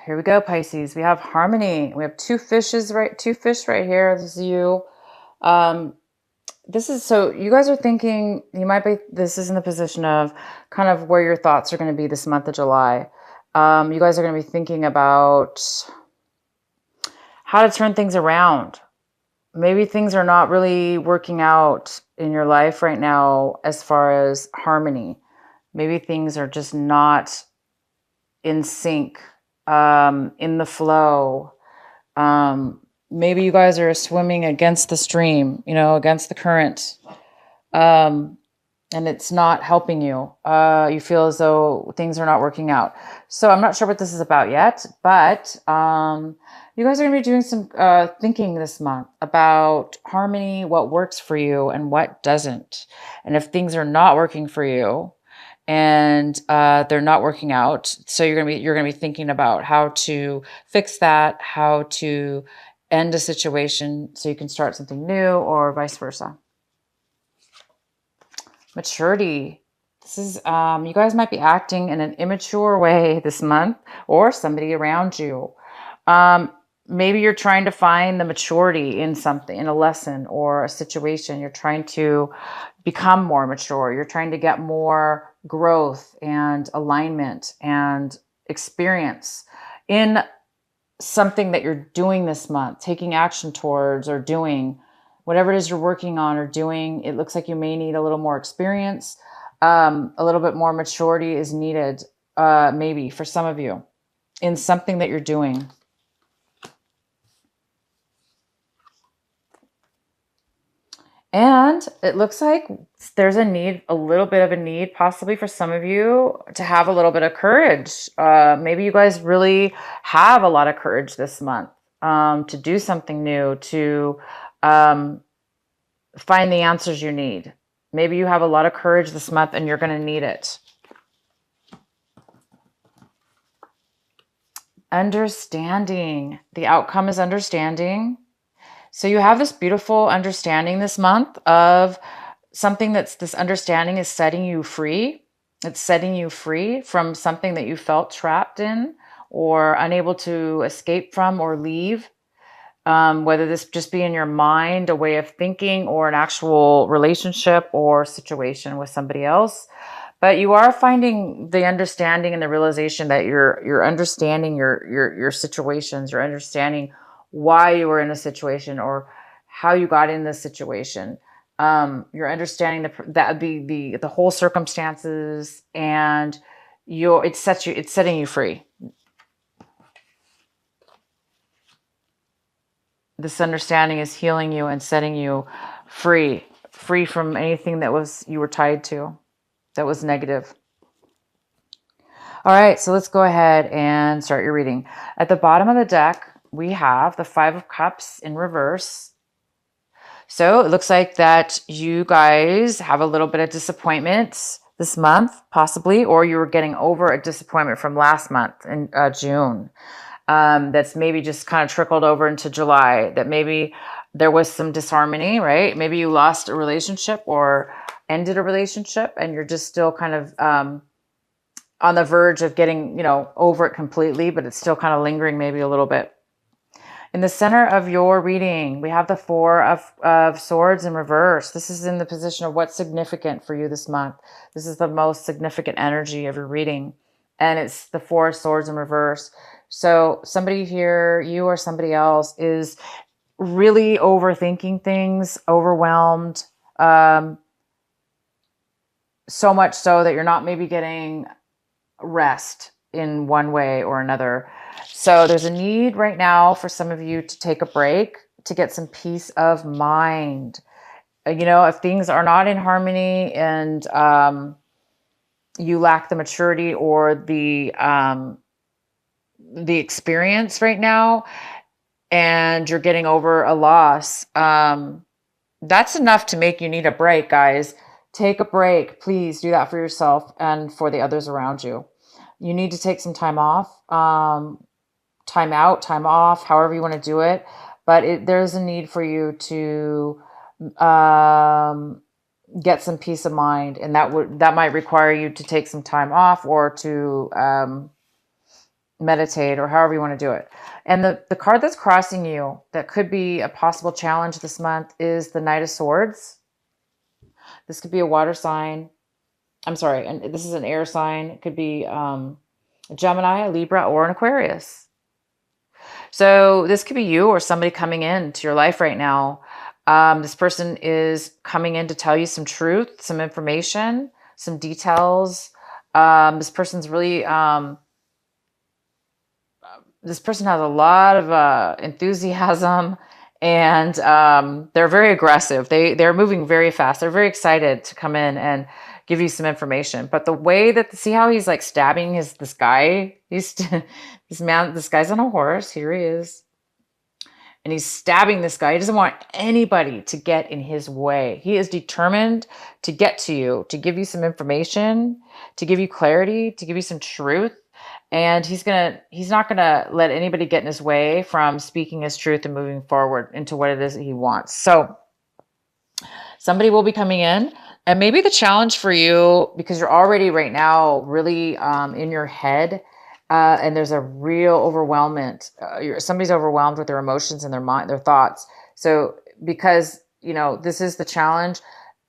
Here we go, Pisces. We have harmony. We have two fishes, right? Two fish right here. This is you. Um, this is so you guys are thinking you might be. This is in the position of kind of where your thoughts are going to be this month of July. You guys are going to be thinking about how to turn things around. Maybe things are not really working out in your life right now as far as harmony. Maybe things are just not in sync, in the flow. Maybe you guys are swimming against the stream, against the current, and it's not helping you. You feel as though things are not working out. So I'm not sure what this is about yet, but you guys are going to be doing some thinking this month about harmony, what works for you and what doesn't. And if things are not working for you, and they're not working out, so you're gonna be thinking about how to fix that, how to end a situation so you can start something new, or vice versa. Maturity. This is you guys might be acting in an immature way this month, or somebody around you. Maybe you're trying to find the maturity in something, in a lesson or a situation. You're trying to become more mature. You're trying to get more growth and alignment and experience in something that you're doing this month, taking action towards or doing whatever it is you're working on or doing. It looks like you may need a little more experience. A little bit more maturity is needed, maybe for some of you, in something that you're doing. And it looks like there's a little bit of a need, possibly for some of you, to have a little bit of courage. Maybe you guys really have a lot of courage this month, to do something new, to find the answers you need. Maybe you have a lot of courage this month and you're going to need it. Understanding. The outcome is understanding. So you have this beautiful understanding this month of something this understanding is setting you free. It's setting you free from something that you felt trapped in or unable to escape from or leave. Whether this just be in your mind, a way of thinking, or an actual relationship or situation with somebody else. But you are finding the understanding and the realization that you're understanding your situations, you're understanding why you were in a situation or how you got in this situation. You're understanding the whole circumstances, and it's setting you free. This understanding is healing you and setting you free from anything you were tied to that was negative. All right, so let's go ahead and start your reading. At the bottom of the deck, we have the Five of Cups in reverse. So it looks like that you guys have a little bit of disappointment this month, possibly, or you were getting over a disappointment from last month in June. That's maybe just kind of trickled over into July, that maybe there was some disharmony, right? Maybe you lost a relationship or ended a relationship and you're just still kind of on the verge of getting, over it completely, but it's still kind of lingering maybe a little bit. In the center of your reading, we have the Four of Swords in reverse. This is in the position of what's significant for you this month. This is the most significant energy of your reading. And it's the Four of Swords in reverse. So somebody here, you or somebody else, is really overthinking things, overwhelmed, so much so that you're not maybe getting rest in one way or another. So there's a need right now for some of you to take a break, to get some peace of mind. If things are not in harmony and you lack the maturity or the experience right now, and you're getting over a loss, that's enough to make you need a break, guys. Take a break. Please do that for yourself and for the others around you. You need to take some time off, time out, time off, however you want to do it. But there's a need for you to get some peace of mind, and that might require you to take some time off or to meditate, or however you want to do it. And the card that's crossing you that could be a possible challenge this month is the Knight of Swords. This could be a water sign. I'm sorry, and this is an air sign. It could be a Gemini, a Libra, or an Aquarius. So this could be you or somebody coming into your life right now. This person is coming in to tell you some truth, some information, some details. This person's really, this person has a lot of enthusiasm, and they're very aggressive. They're moving very fast. They're very excited to come in and give you some information. But the way that, see how he's like stabbing this guy? This guy's on a horse. Here he is. And he's stabbing this guy. He doesn't want anybody to get in his way. He is determined to get to you, to give you some information, to give you clarity, to give you some truth. And he's not gonna let anybody get in his way from speaking his truth and moving forward into what it is that he wants. So somebody will be coming in, and maybe the challenge for you, because you're already right now really in your head, and there's a real overwhelmment. Somebody's overwhelmed with their emotions and their mind, their thoughts. So because, this is the challenge,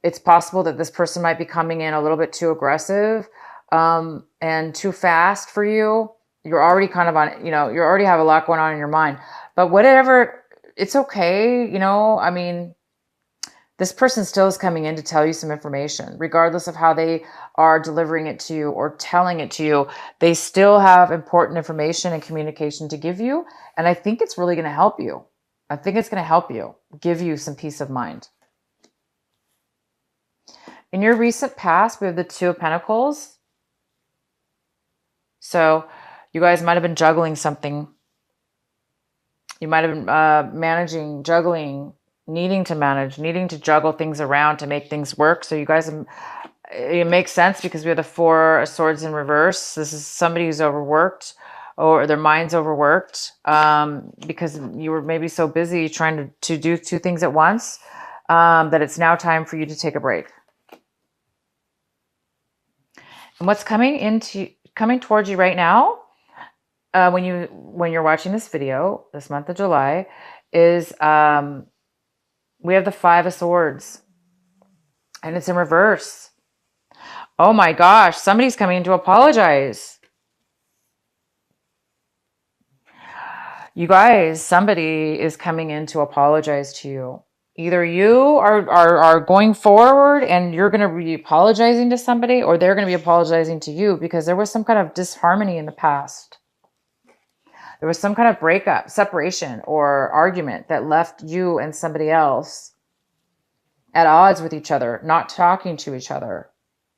it's possible that this person might be coming in a little bit too aggressive and too fast for you. You're already kind of on, you already have a lot going on in your mind. But whatever, it's okay. This person still is coming in to tell you some information, regardless of how they are delivering it to you or telling it to you. They still have important information and communication to give you. And I think it's really going to help you. I think it's going to help you, give you some peace of mind. In your recent past, we have the Two of Pentacles. So you guys might have been juggling something. You might have been managing, juggling, needing to juggle things around to make things work. So you guys, it makes sense because we have the Four of Swords in reverse. This is somebody who's overworked, or their mind's overworked, because you were maybe so busy trying to do two things at once, that it's now time for you to take a break. And what's coming towards you right now, when you're watching this video this month of July, is we have the Five of Swords, and it's in reverse. Oh my gosh, somebody's coming to apologize. You guys, somebody is coming in to apologize to you. Either you are going forward and you're going to be apologizing to somebody, or they're going to be apologizing to you because there was some kind of disharmony in the past. There was some kind of breakup, separation, or argument that left you and somebody else at odds with each other, not talking to each other,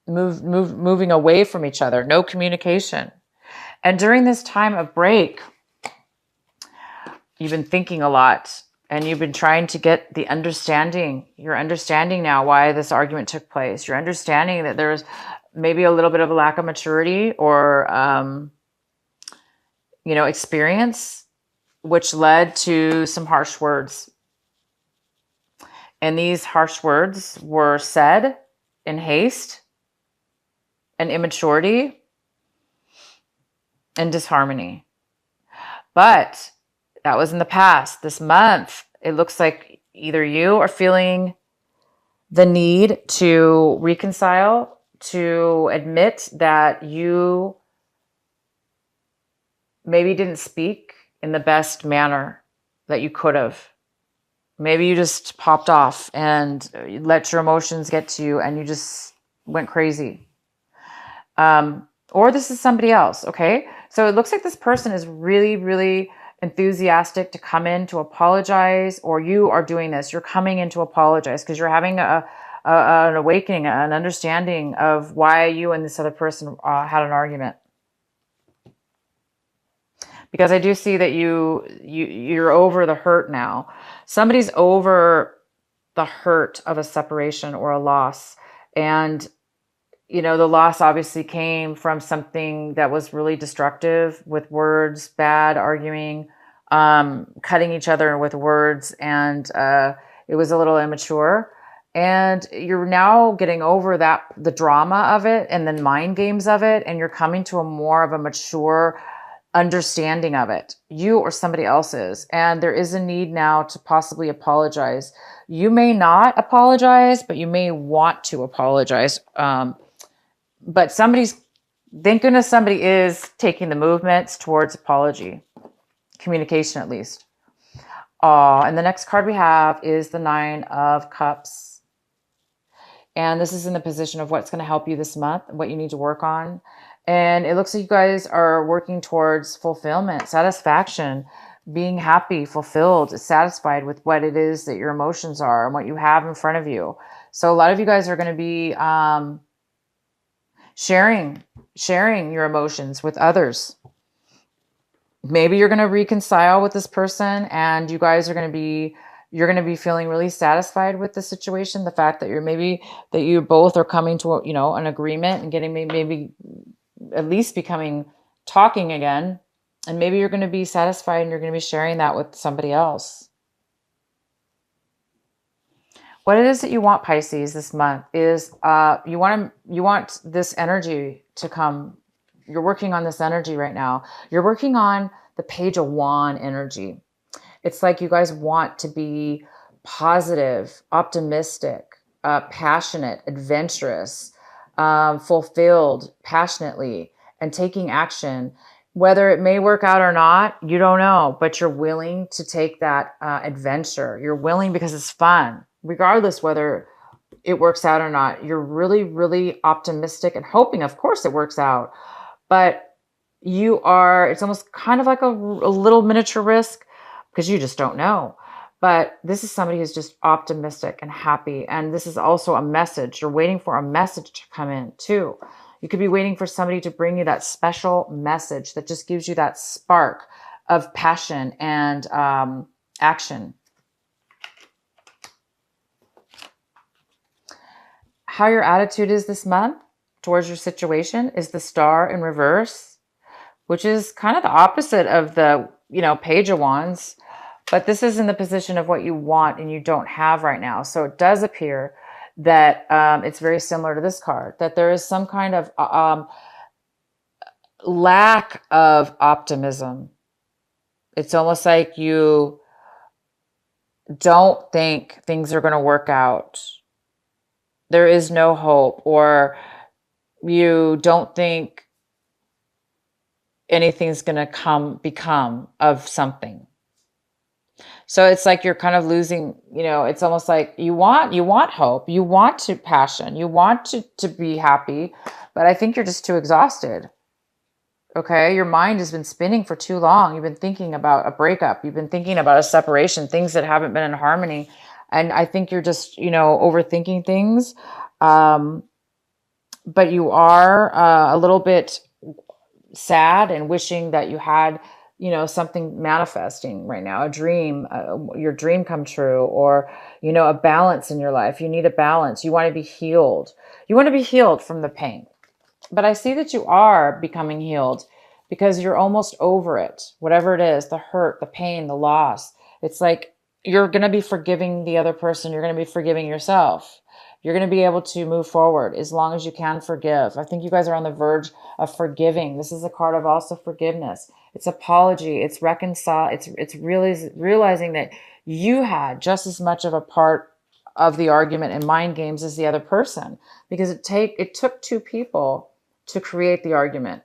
moving away from each other, no communication. And during this time of break, you've been thinking a lot, and you've been trying to get the understanding. You're understanding now why this argument took place. You're understanding that there's maybe a little bit of a lack of maturity or experience, which led to some harsh words. And these harsh words were said in haste and immaturity and disharmony. But that was in the past. This month, it looks like either you are feeling the need to reconcile, to admit that you maybe didn't speak in the best manner that you could have. Maybe you just popped off and let your emotions get to you and you just went crazy. Or this is somebody else, okay? So it looks like this person is really, really enthusiastic to come in to apologize, or you are doing this. You're coming in to apologize because you're having an awakening, an understanding of why you and this other person had an argument. Because I do see that you're over the hurt now. Somebody's over the hurt of a separation or a loss. And, the loss obviously came from something that was really destructive, with words, bad arguing, cutting each other with words. And it was a little immature. And you're now getting over the drama of it and the mind games of it. And you're coming to a more of a mature understanding of it, you or somebody else's. And there is a need now to possibly apologize. You may not apologize, but you may want to apologize. But thank goodness somebody is taking the movements towards apology, communication at least. And the next card we have is the 9 of Cups. And this is in the position of what's going to help you this month, what you need to work on. And it looks like you guys are working towards fulfillment, satisfaction, being happy, fulfilled, satisfied with what it is that your emotions are and what you have in front of you. So a lot of you guys are going to be sharing your emotions with others. Maybe you're going to reconcile with this person and you guys are going to be, you're going to be feeling really satisfied with the situation. The fact that that you both are coming to, an agreement and getting maybe at least talking again. And maybe you're going to be satisfied and you're going to be sharing that with somebody else. What it is that you want, Pisces, this month is you want this energy to come. You're working on this energy right now. You're working on the Page of Wand energy. It's like you guys want to be positive, optimistic, passionate, adventurous, fulfilled passionately, and taking action. Whether it may work out or not, you don't know, but you're willing to take that adventure. You're willing because it's fun, regardless whether it works out or not. You're really, really optimistic and hoping, of course, it works out. But it's almost kind of like a little miniature risk because you just don't know. But this is somebody who's just optimistic and happy. And this is also a message. You're waiting for a message to come in too. You could be waiting for somebody to bring you that special message that just gives you that spark of passion and action. How your attitude is this month towards your situation is the Star in reverse, which is kind of the opposite of the, Page of Wands. But this is in the position of what you want and you don't have right now. So it does appear that it's very similar to this card, that there is some kind of lack of optimism. It's almost like you don't think things are going to work out. There is no hope, or you don't think anything's going to become of something. So it's like you're kind of losing, it's almost like you want hope, you want to passion, you want to be happy, but I think you're just too exhausted. Okay. Your mind has been spinning for too long. You've been thinking about a breakup. You've been thinking about a separation, things that haven't been in harmony. And I think you're just, overthinking things. But you are a little bit sad and wishing that you had, something manifesting right now, a dream, your dream come true, or, a balance in your life. You need a balance. You want to be healed. You want to be healed from the pain. But I see that you are becoming healed because you're almost over it. Whatever it is, the hurt, the pain, the loss. It's like you're going to be forgiving the other person. You're going to be forgiving yourself. You're going to be able to move forward as long as you can forgive. I think you guys are on the verge of forgiving. This is a card of also forgiveness. It's apology. It's reconcile. It's really realizing that you had just as much of a part of the argument and mind games as the other person, because it took two people to create the argument.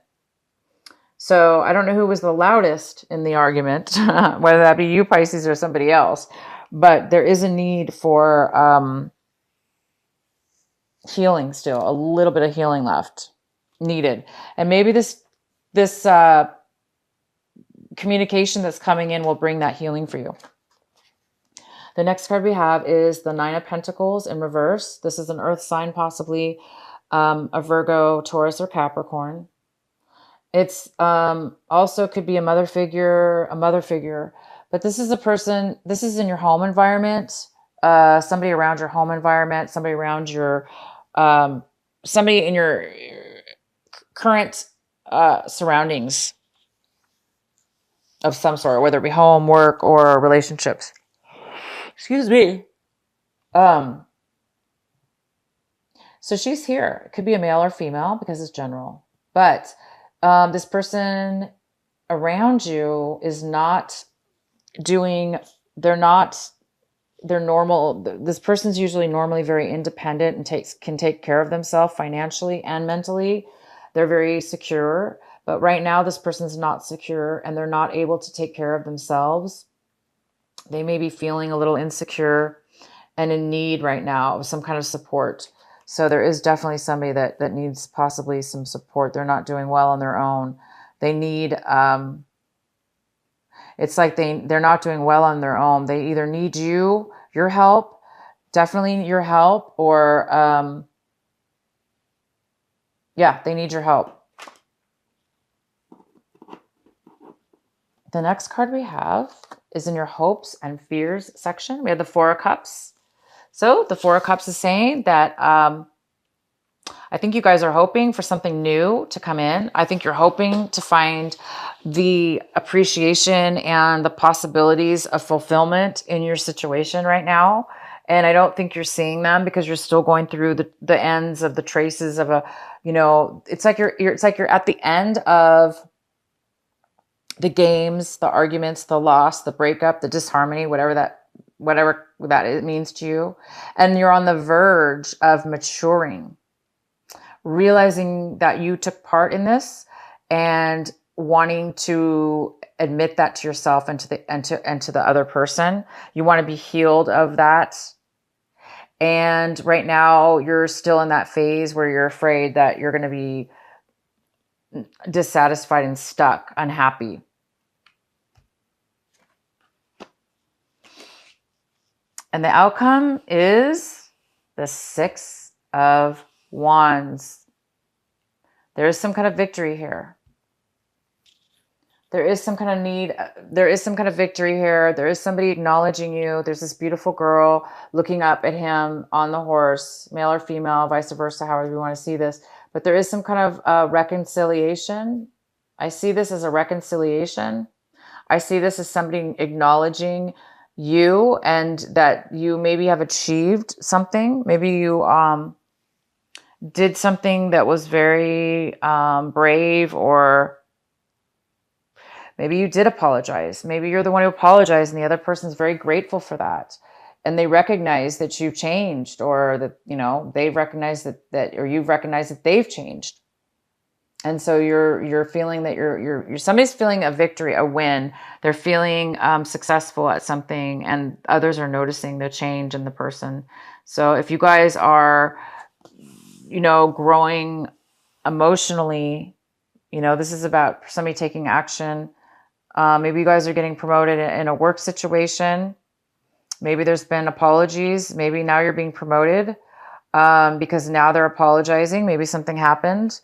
So I don't know who was the loudest in the argument, whether that be you, Pisces, or somebody else, but there is a need for healing still, a little bit of healing left needed. And maybe this communication that's coming in will bring that healing for you. The next card we have is the 9 of Pentacles in reverse. This is an earth sign, possibly a Virgo, Taurus, or Capricorn. It's also could be a mother figure, but this is a person, this is in your home environment, somebody around your home environment, somebody around your, somebody in your current surroundings of some sort, whether it be home, work, or relationships. Excuse me. So she's here. It could be a male or female because it's general. But this person around you is not doing, they're not, they're normal. This person's usually normally very independent and can take care of themselves financially and mentally. They're very secure, but right now this person's not secure and they're not able to take care of themselves. They may be feeling a little insecure and in need right now of some kind of support. So there is definitely somebody that needs possibly some support. They're not doing well on their own. They need, it's like they're not doing well on their own. They either need your help, definitely your help, or yeah, they need your help. The next card we have is in your hopes and fears section. We have the Four of Cups. So the Four of Cups is saying that I think you guys are hoping for something new to come in. I think you're hoping to find the appreciation and the possibilities of fulfillment in your situation right now. And I don't think you're seeing them because you're still going through the ends of the traces of it's like you're at the end of the games, the arguments, the loss, the breakup, the disharmony, whatever that it means to you. And you're on the verge of maturing, realizing that you took part in this and wanting to admit that to yourself and to the other person. You want to be healed of that. And right now you're still in that phase where you're afraid that you're going to be dissatisfied and stuck, unhappy. And the outcome is the Six of Wands. There is some kind of victory here. There is some kind of need. There is some kind of victory here. There is somebody acknowledging you. There's this beautiful girl looking up at him on the horse, male or female, vice versa, however you want to see this. But there is some kind of reconciliation. I see this as a reconciliation. I see this as somebody acknowledging you and that you maybe have achieved something. Maybe you did something that was very brave, or maybe you did apologize. Maybe you're the one who apologized and the other person's very grateful for that. And they recognize that you've changed, or that, they've recognized that, or you've recognized that they've changed. And so you're feeling that you're somebody's feeling a victory, a win. They're feeling successful at something, and others are noticing the change in the person. So if you guys are, growing emotionally, this is about somebody taking action. Maybe you guys are getting promoted in a work situation. Maybe there's been apologies. Maybe now you're being promoted because now they're apologizing. Maybe something happened.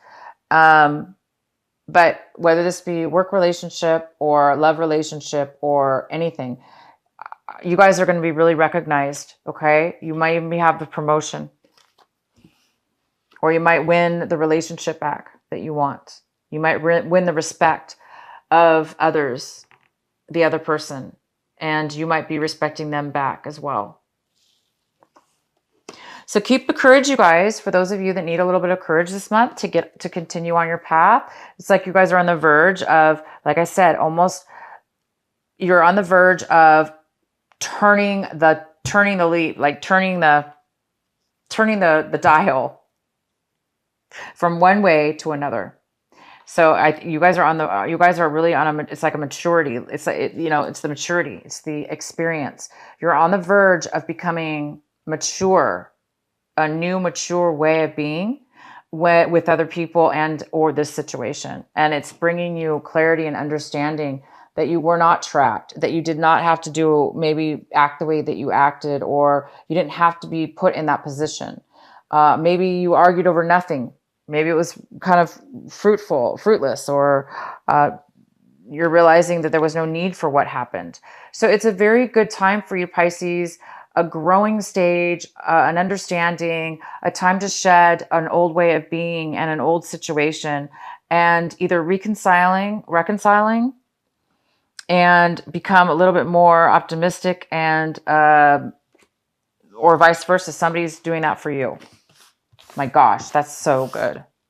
But whether this be work relationship or love relationship or anything, you guys are going to be really recognized. Okay. You might even have the promotion, or you might win the relationship back that you want. You might win the respect of others, the other person, and you might be respecting them back as well. So keep the courage, you guys, for those of you that need a little bit of courage this month to continue on your path. It's like you guys are on the verge of, like I said, you're on the verge of turning the lead, like turning the dial from one way to another. So you guys are really on it's like a maturity. It's like, it's the maturity. It's the experience. You're on the verge of becoming mature, a new mature way of being with other people or this situation. And it's bringing you clarity and understanding that you were not trapped, that you did not have to maybe act the way that you acted, or you didn't have to be put in that position. Maybe you argued over nothing. Maybe it was kind of fruitless, or you're realizing that there was no need for what happened. So it's a very good time for you, Pisces, a growing stage, an understanding, a time to shed an old way of being and an old situation, and either reconciling and become a little bit more optimistic, and or vice versa. Somebody's doing that for you. My gosh, that's so good.